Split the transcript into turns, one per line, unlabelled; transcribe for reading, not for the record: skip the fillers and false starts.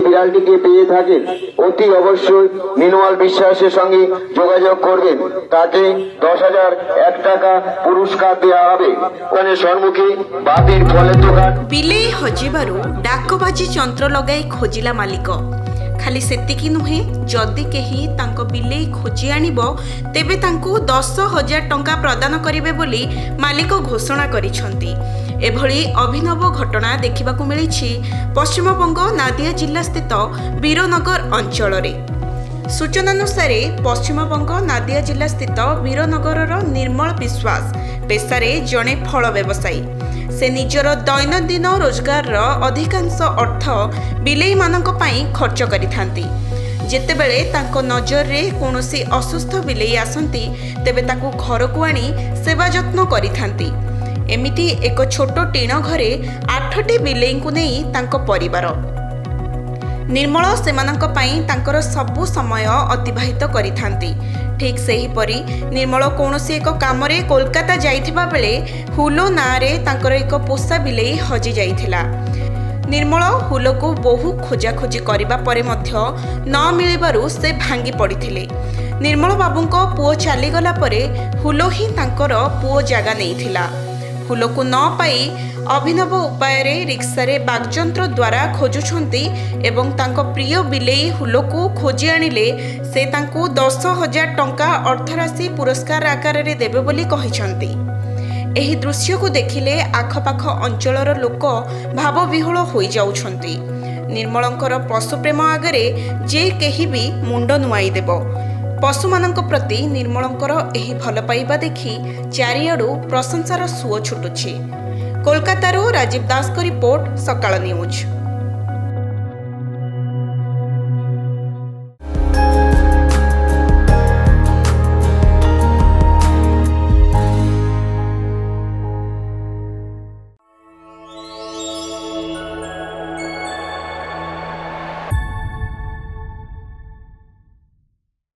বিড়ালটিকে পেয়ে থাকেন অতি অবশ্যই মিনওয়াল বিশ্বাসের সঙ্গে যোগাযোগ করবেন। তাকে 10,001 টাকা পুরস্কার দেওয়া হবে। ওখানে সম্মুখে বাতির ফলের দোকান।
ବିଲେଇ ହଜିବାରୁ ଡାକବାଜି ଯନ୍ତ୍ର ଲଗାଇ ଖୋଜିଲା ମାଲିକ। ଖାଲି ସେତିକି ନୁହେଁ, ଯଦି କେହି ତାଙ୍କ ବିଲେଇ ଖୋଜି ଆଣିବ ତେବେ ତାଙ୍କୁ 10,000 ଟଙ୍କା ପ୍ରଦାନ କରିବେ ବୋଲି ମାଲିକ ଘୋଷଣା କରିଛନ୍ତି। ଏଭଳି ଅଭିନବ ଘଟଣା ଦେଖିବାକୁ ମିଳିଛି ପଶ୍ଚିମବଙ୍ଗ ନାଦିଆ ଜିଲ୍ଲା ସ୍ଥିତ ବୀରନଗର ଅଞ୍ଚଳରେ। ସୂଚନାନୁସାରେ ପଶ୍ଚିମବଙ୍ଗ ନାଦିଆ ଜିଲ୍ଲା ସ୍ଥିତ ବୀରନଗରର ନିର୍ମଳ ବିଶ୍ୱାସ ପେଶାରେ ଜଣେ ଫଳ ବ୍ୟବସାୟୀ। ସେ ନିଜର ଦୈନନ୍ଦିନ ରୋଜଗାରର ଅଧିକାଂଶ ଅର୍ଥ ବିଲେଇମାନଙ୍କ ପାଇଁ ଖର୍ଚ୍ଚ କରିଥାନ୍ତି। ଯେତେବେଳେ ତାଙ୍କ ନଜରରେ କୌଣସି ଅସୁସ୍ଥ ବିଲେଇ ଆସନ୍ତି ତେବେ ତାକୁ ଘରକୁ ଆଣି ସେବା ଯତ୍ନ କରିଥାନ୍ତି। ଏମିତି ଏକ ଛୋଟ ଟିଣ ଘରେ 8ଟି ବିଲେଇଙ୍କୁ ନେଇ ତାଙ୍କ ପରିବାର। ନିର୍ମଳ ସେମାନଙ୍କ ପାଇଁ ତାଙ୍କର ସବୁ ସମୟ ଅତିବାହିତ କରିଥାନ୍ତି। ଠିକ୍ ସେହିପରି ନିର୍ମଳ କୌଣସି ଏକ କାମରେ କୋଲକାତା ଯାଇଥିବା ବେଳେ ହୁଲୋ ନାଁରେ ତାଙ୍କର ଏକ ପୋଷା ବିଲେଇ ହଜି ଯାଇଥିଲା। ନିର୍ମଳ ହୁଲୋକୁ ବହୁ ଖୋଜାଖୋଜି କରିବା ପରେ ମଧ୍ୟ ନ ମିଳିବାରୁ ସେ ଭାଙ୍ଗି ପଡ଼ିଥିଲେ। ନିର୍ମଳ ବାବୁଙ୍କ ପୁଅ ଚାଲିଗଲା ପରେ ହୁଲୋ ହିଁ ତାଙ୍କର ପୁଅ ଜାଗା ନେଇଥିଲା। ହୁଲୋକୁ ନ ପାଇ ଅଭିନବ ଉପାୟରେ ରିକ୍ସାରେ ବାଗଯନ୍ତ୍ର ଦ୍ୱାରା ଖୋଜୁଛନ୍ତି ଏବଂ ତାଙ୍କ ପ୍ରିୟ ବିଲେଇ ହୁଲୋକୁ ଖୋଜି ଆଣିଲେ ସେ ତାଙ୍କୁ 10,000 ଟଙ୍କା ଅର୍ଥରାଶି ପୁରସ୍କାର ଆକାରରେ ଦେବେ ବୋଲି କହିଛନ୍ତି। ଏହି ଦୃଶ୍ୟକୁ ଦେଖିଲେ ଆଖପାଖ ଅଞ୍ଚଳର ଲୋକ ଭାବବିହ୍ୱଳ ହୋଇଯାଉଛନ୍ତି। ନିର୍ମଳଙ୍କର ପଶୁପ୍ରେମ ଆଗରେ ଯେ କେହି ବି ମୁଣ୍ଡ ନୁଆଇ ଦେବ। ପଶୁମାନଙ୍କ ପ୍ରତି ନିର୍ମଳଙ୍କର ଏହି ଭଲ ପାଇବା ଦେଖି ଚାରିଆଡ଼ୁ ପ୍ରଶଂସାର ସୁଅ ଛୁଟୁଛି। କୋଲକାତାରୁ ରାଜୀବ ଦାସଙ୍କ ରିପୋର୍ଟ, ସକାଳ ନ୍ୟୁଜ୍।